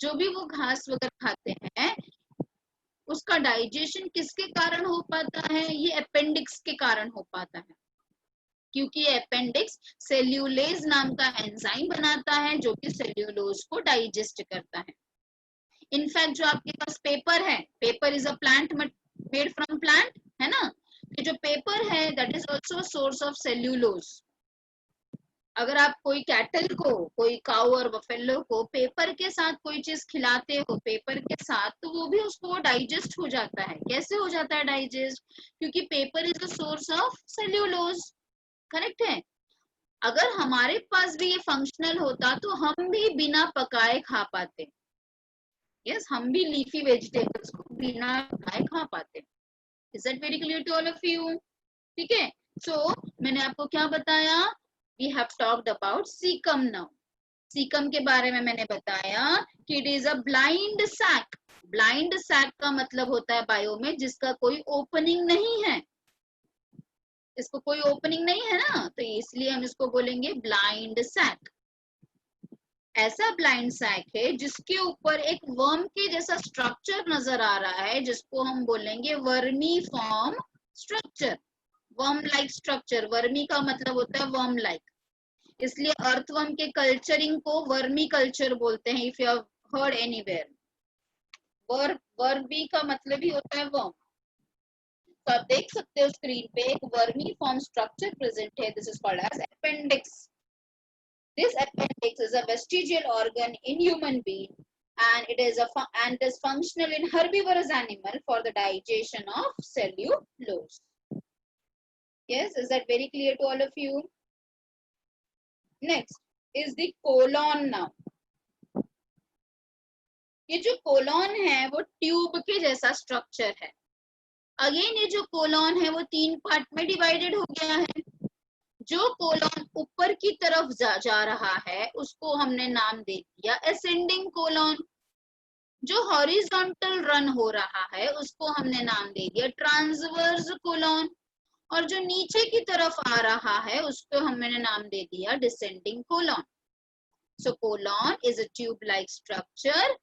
जो भी वो घास वगैरह खाते हैं उसका डाइजेशन किसके कारण हो पाता है? ये अपेंडिक्स के कारण हो पाता है. क्योंकि अपेंडिक्स सेल्यूलेज नाम का एंजाइम बनाता है जो कि सेल्यूलोज को डाइजेस्ट करता है. इनफैक्ट जो आपके पास पेपर है, paper is a plant made from plant, है ना? तो जो पेपर है that is also source of cellulose. अगर आप कोई कैटल को, कोई काउ और बफेलो को पेपर के साथ कोई चीज खिलाते हो पेपर के साथ, तो वो भी उसको डाइजेस्ट हो जाता है. कैसे हो जाता है डाइजेस्ट? क्योंकि paper is the source of cellulose. Correct है. अगर हमारे पास भी ये फंक्शनल होता तो हम भी बिना पकाए खा पाते. यस, हम भी लीफी वेजिटेबल्स को बिना पकाए खा पाते. Is that very clear to all of you? ठीक है. सो मैंने आपको क्या बताया? We have talked about caecum now. Caecum के बारे में मैंने बताया कि it is a blind sac. Blind sac का मतलब होता है बायो में जिसका कोई ओपनिंग नहीं है. इसको कोई ओपनिंग नहीं है ना, तो इसलिए हम इसको बोलेंगे ब्लाइंड सैक. ऐसा ब्लाइंड सैक है जिसके ऊपर एक वर्म के जैसा स्ट्रक्चर नजर आ रहा है जिसको हम बोलेंगे vermi form structure. Worm like structure. Vermi का मतलब होता है वर्म लाइक. इसलिए अर्थवर्म के कल्चरिंग को वर्मी कल्चर बोलते हैं. If you have heard anywhere, vermi का मतलब ही होता है वर्म. तो आप देख सकते हो स्क्रीन पे एक वर्मी फॉर्म स्ट्रक्चर प्रेजेंट है. This is called as appendix. This appendix is a vestigial organ in human being and it is functional in herbivorous animal for the digestion of cellulose. Yes, is that very clear to all of you? Next is the colon now. ये जो colon है वो tube के जैसा structure है. Again ये जो colon है वो 3 पार्ट में डिवाइडेड हो गया है. जो कोलॉन ऊपर की तरफ जा रहा है उसको हमने नाम दे दिया असेंडिंग कोलॉन. जो हॉरिजॉन्टल रन हो रहा है उसको हमने नाम दे दिया ट्रांसवर्स कोलॉन. और जो नीचे की तरफ आ रहा है उसको हमने नाम दे दिया descending colon. So colon is a tube like structure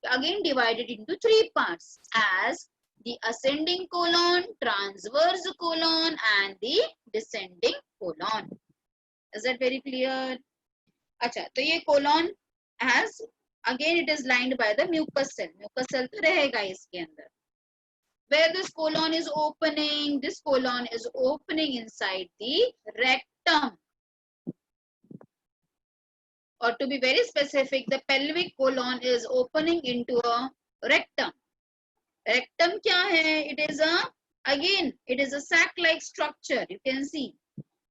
again divided into 3 parts as the ascending colon, transverse colon and the descending colon. Is that very clear? अच्छा, तो ये colon has Again it is lined by the mucus cell. Mucus cell तो रहेगा इसके अंदर. Where this colon is opening, this colon is opening inside the rectum. Or to be very specific, the pelvic colon is opening into a rectum. Rectum क्या है? It is a, again, it is a sac-like structure. You can see,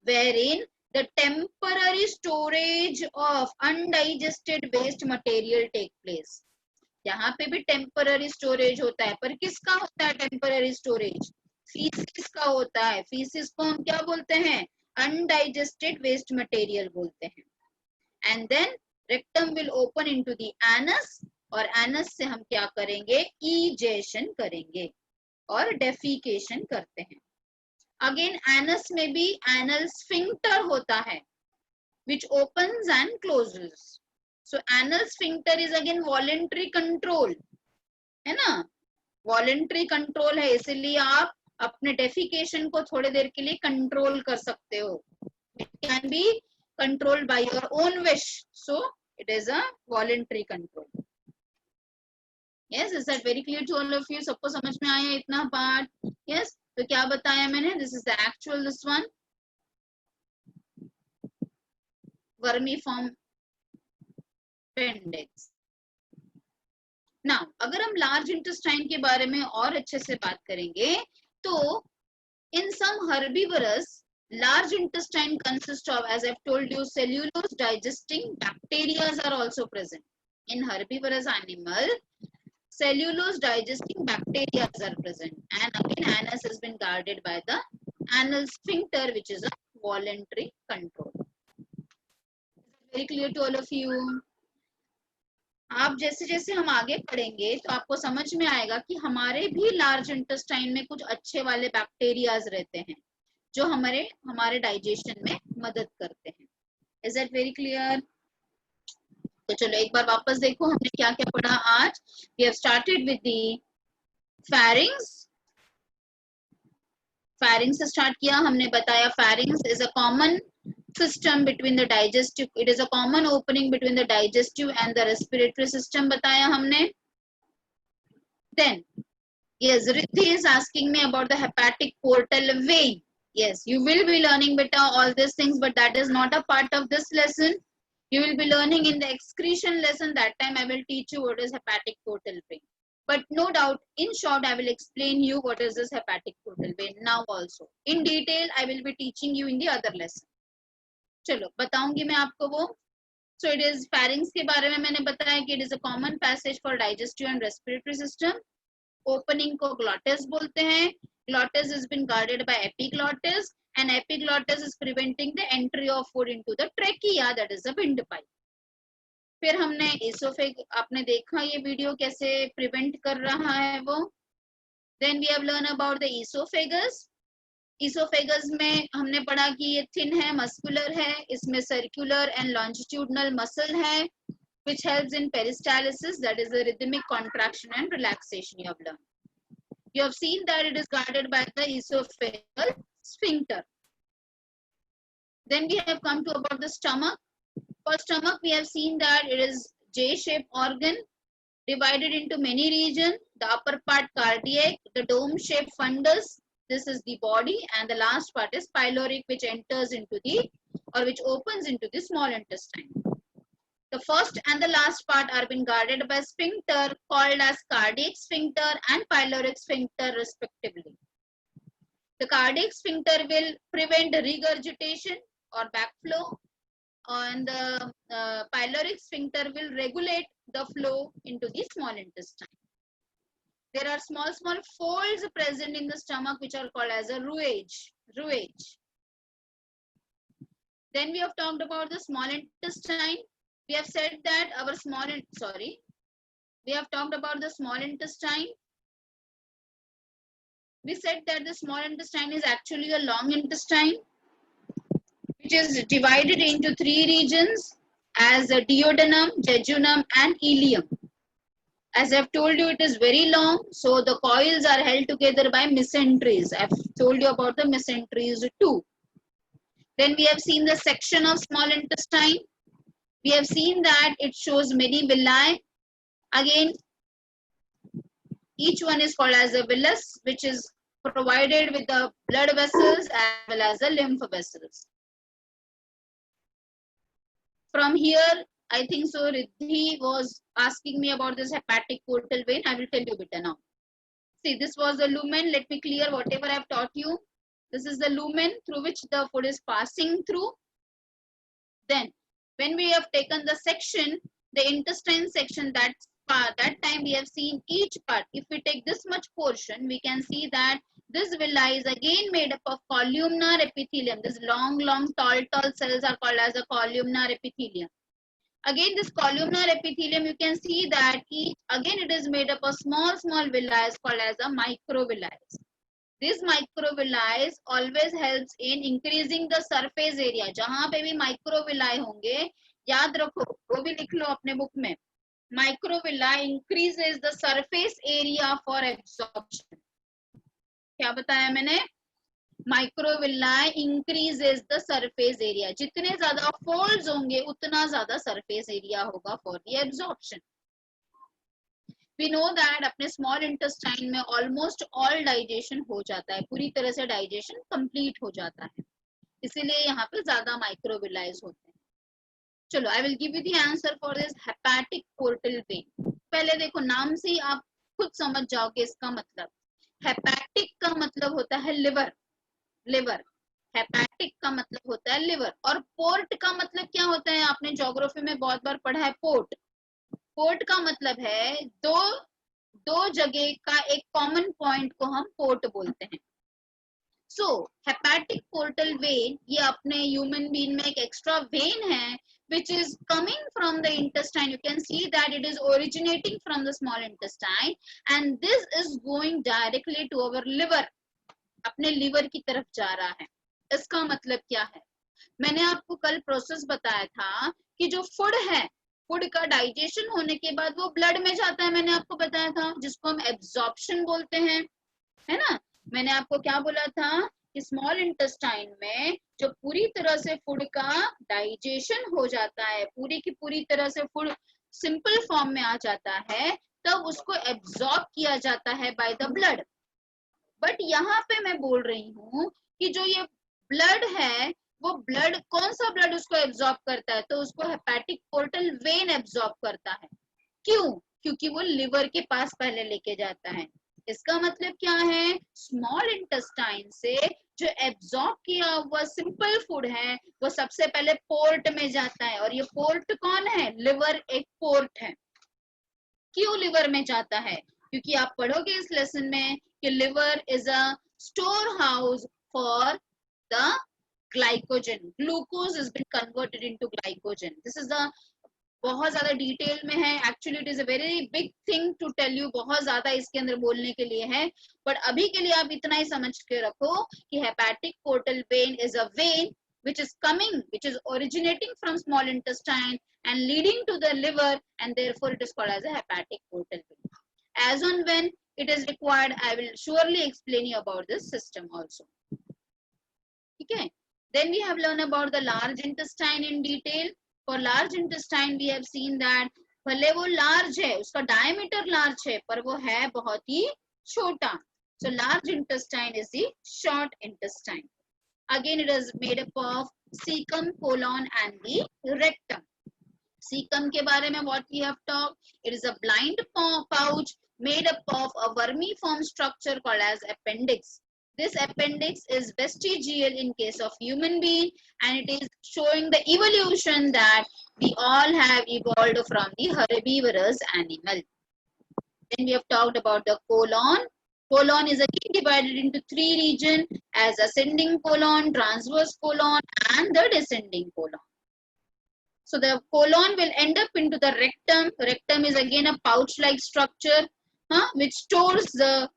wherein the temporary storage of undigested waste material take place. यहाँ पे भी temporary storage होता है, पर किसका होता है टेम्पररी स्टोरेज? फीसिस का होता है. फीसिस को हम क्या बोलते हैं? अनडाइजेस्टेड वेस्ट मटेरियल बोलते हैं. And then rectum will open into the anus, और एनस से हम क्या करेंगे? ईजेशन करेंगे और डेफिकेशन करते हैं. अगेन एनस में भी एनल स्फिंक्टर होता है, which opens and closes. So anal sphincter is again voluntary control, है ना? Voluntary control है, इसलिए आप अपने defecation को थोड़ी देर के लिए control कर सकते हो. It can be controlled by your own wish. So it is a voluntary control. Yes, is that very clear to all of you? सबको समझ में आया इतना part? Yes. तो क्या बताया मैंने? This is the actual, this one. Vermiform appendix. Now, अगर हम large intestine के बारे में और अच्छे से बात करेंगे, तो in some herbivorous, large intestine consists of, as I've told you, cellulose digesting bacteria are also present. In herbivorous animal, cellulose digesting bacteria are present, and again anus has been guarded by the anal sphincter, which is a voluntary control. Very clear to all of you? आप जैसे जैसे हम आगे पढ़ेंगे तो आपको समझ में आएगा कि हमारे भी लार्ज इंटेस्टाइन में कुछ अच्छे वाले बैक्टीरियाज रहते हैं जो हमारे डाइजेशन में मदद करते हैं. Is that very clear? तो चलो एक बार वापस देखो हमने क्या क्या पढ़ा आज. We have started with the pharynx. Pharynx से स्टार्ट किया. हमने बताया pharynx is a common system between the digestive, it is a common opening between the digestive and the respiratory system बताया हमने. Then yes, Riddhi is asking me about the hepatic portal vein. Yes, you will be learning beta all these things, but that is not a part of this lesson. You will be learning in the excretion lesson. That time I will teach you what is hepatic portal vein. But no doubt, in short, I will explain you what is this hepatic portal vein now also. In detail, I will be teaching you in the other lesson. चलो बताऊंगी मैं आपको वो. So it is pharynx के बारे में मैंने बताया कि it is a common passage for digestive and respiratory system. Opening को glottis बोलते हैं. Glottis has been guarded by epiglottis, and epiglottis is preventing the entry of food into the trachea, that is the windpipe. फिर हमने esophagus, आपने देखा ये video कैसे prevent कर रहा है वो. Then we have learned about the esophagus. Oesophagus में हमने पढ़ा कि ये थिन है, मस्कुलर है, इसमें सर्कुलर एंड लॉन्जिट्यूडनल मसल है, which helps in peristalsis, that is the rhythmic contraction and relaxation. You have learned. You have seen that it is guarded by the esophageal sphincter. Then we have come to about the stomach. For stomach, we have seen that it is J-shaped organ divided into many regions. The upper part cardiac, the dome-shaped fundus. This is the body, and the last part is pyloric, which enters into the, or which opens into the small intestine. The first and the last part are being guarded by sphincter called as cardiac sphincter and pyloric sphincter respectively. The cardiac sphincter will prevent regurgitation or backflow, and the pyloric sphincter will regulate the flow into the small intestine. There are small folds present in the stomach which are called as a rouage. Then we have talked about the small intestine. We have said that our we have talked about the small intestine. We said that the small intestine is actually a long intestine which is divided into three regions as the duodenum, jejunum and ileum. As I've told you, it is very long, so the coils are held together by mesenteries. I've told you about the mesenteries too. Then we have seen the section of small intestine. We have seen that it shows many villi. Again, each one is called as a villus, which is provided with the blood vessels as well as the lymph vessels. From here, I think so Riddhi was asking me about this hepatic portal vein. I will tell you better now. See, this was the lumen. Let me clear whatever I have taught you. This is the lumen through which the food is passing through. Then, when we have taken the section, the intestine section, that time we have seen each part. If we take this much portion, we can see that this villi is again made up of columnar epithelium. This long, tall cells are called as a columnar epithelium. Again, this columnar epithelium, you can see that again it is made up of small villi called as a microvilli. This microvilli always helps in increasing the surface area. जहां पे भी microvilli होंगे, याद रखो, वो भी लिख लो अपने बुक में. Microvilli increases the surface area for absorption. क्या बताया मैंने? Microvilli increases the surface area. जितने ज्यादा folds होंगे, उतना ज्यादा surface area होगा for the absorption. We know that अपने small intestine में almost all digestion हो जाता है, पूरी तरह से digestion complete हो जाता है, इसीलिए यहाँ पे ज्यादा microvilli होते हैं. चलो, I will give you the answer for this hepatic portal vein. पहले देखो, नाम से ही आप खुद समझ जाओगे इसका मतलब. हेपैटिक का मतलब होता है लिवर. हेपैटिक का मतलब होता है लिवर. और पोर्ट का मतलब क्या होता है? आपने ज्योग्राफी में बहुत बार पढ़ा है पोर्ट. पोर्ट का मतलब है दो जगह का एक कॉमन पॉइंट को हम पोर्ट बोलते हैं. सो हेपैटिक पोर्टल वेन, ये अपने ह्यूमन बीइंग में एक एक्स्ट्रा वेन है which is coming from the intestine. You can see that it is originating from the small intestine and this is going directly to our liver. अपने liver की तरफ जा रहा है. इसका मतलब क्या है? मैंने आपको कल प्रोसेस बताया था कि जो फूड है, फूड का डाइजेशन होने के बाद वो ब्लड में जाता है. मैंने आपको बताया था, जिसको हम एब्जॉर्प्शन बोलते हैं, है ना. मैंने आपको क्या बोला था कि स्मॉल इंटेस्टाइन में जो पूरी तरह से फूड का डाइजेशन हो जाता है, पूरी की पूरी तरह से फूड सिंपल फॉर्म में आ जाता है, तब उसको एब्जॉर्ब किया जाता है बाय द ब्लड. बट यहाँ पे मैं बोल रही हूँ कि जो ये ब्लड है, वो ब्लड, कौन सा ब्लड उसको एब्जॉर्ब करता है? तो उसको हेपैटिक पोर्टल वेन एब्जॉर्ब करता है. क्यों? क्योंकि वो लिवर के पास पहले लेके जाता है. इसका मतलब क्या है? स्मॉल इंटेस्टाइन से जो एब्जॉर्ब किया हुआ सिंपल फूड है, वो सबसे पहले पोर्ट में जाता है. और ये पोर्ट कौन है? लिवर एक पोर्ट है. क्यों लिवर में जाता है? क्योंकि आप पढ़ोगे इस लेसन में कि liver is a store house for the glycogen. Glucose is been converted into glycogen. This is the बहुत ज्यादा डिटेल में है. Actually it is a very big thing to tell you. बहुत ज्यादा इसके अंदर बोलने के लिए है, बट अभी के लिए आप इतना ही समझ के रखो कि hepatic portal vein is a when which is originating from small intestine and leading to the liver, and therefore it is called as a hepatic portal vein. As on when it is required, I will surely explain you about this system also. Okay. Then we have learned about the large intestine in detail. For large intestine we have seen that भले वो large है, उसका diameter large है, पर वो है बहुत ही छोटा. So large intestine is the short intestine. Again, it is made up of cecum, colon and the rectum. Cecum के बारे में what we have talked, it is a blind pouch made up of a vermiform structure called as appendix. This appendix is vestigial in case of human being, and it is showing the evolution that we all have evolved from the herbivorous animal. Then we have talked about the colon. Colon is again divided into three regions as ascending colon, transverse colon and the descending colon. So the colon will end up into the rectum. Rectum is again a pouch-like structure which stores the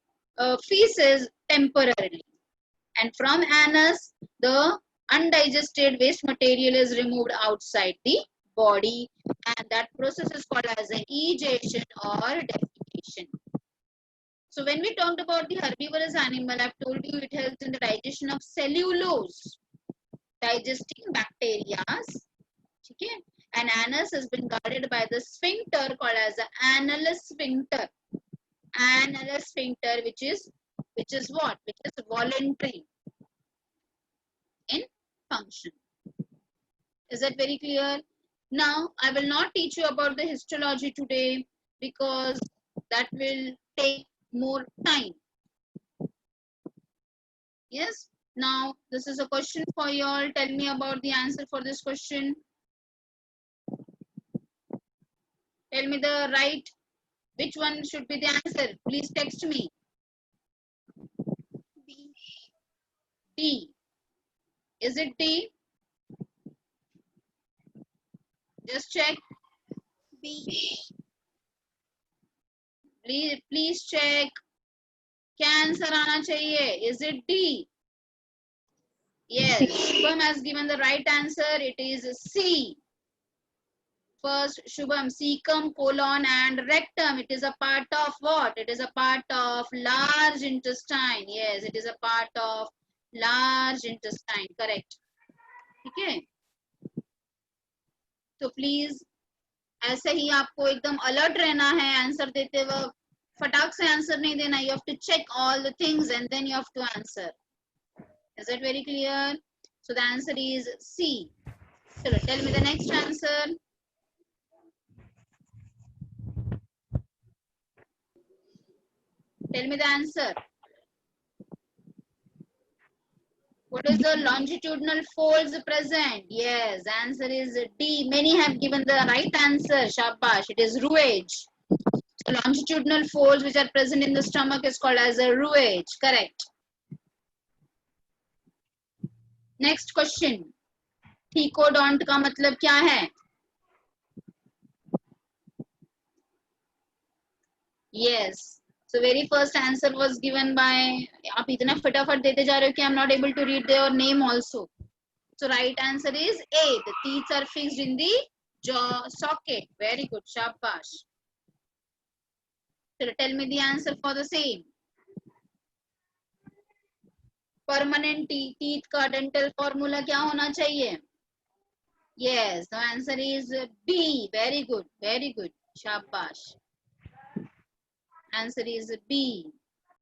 feces temporarily. And from anus, the undigested waste material is removed outside the body, and that process is called as an egestion or defecation. So when we talked about the herbivorous animal, I've told you it helps in the digestion of cellulose, digesting bacteria. Okay? An anus has been guarded by the sphincter called as the anal sphincter. Anal sphincter, which is what? Which is voluntary in function. Is that very clear? Now, I will not teach you about the histology today because that will take more time. Yes. Now, this is a question for you all. Tell me about the answer for this question. Tell me the right. Which one should be the answer? Please text me. B. D. Is it D? Just check. B. Please check. क्या answer आना चाहिए? Is it D? Yes. Shubham has given the right answer. It is C. First, Shubham, cecum, colon and rectum. It is a part of what? It is a part of large intestine. Yes, it is a part of large intestine. Correct. ठीक है? तो please ऐसे ही आपको एकदम alert रहना है answer देते वक्त. फटाक से आंसर नहीं देना. You have to check all the things and then you have to answer. Is that very clear? So the answer is C. So tell me the next answer. Tell me the answer. What is the longitudinal folds present? Yes, answer is D. Many have given the right answer. Shabash. It is ruwage. So longitudinal folds which are present in the stomach is called as a ruwage. Correct. Next question. Thecodont का मतलब क्या है? Yes. So very first answer was given by. आप इतना फटाफट देते जा रहे हो कि I'm not able to read their name also. So right answer is A. The teeth are fixed in the jaw socket. Very good. Shabash. So tell me the answer for the same. Permanent teeth का dental formula क्या होना चाहिए? Yes, the answer is B. Very good. Very good. Shabash. Answer is B.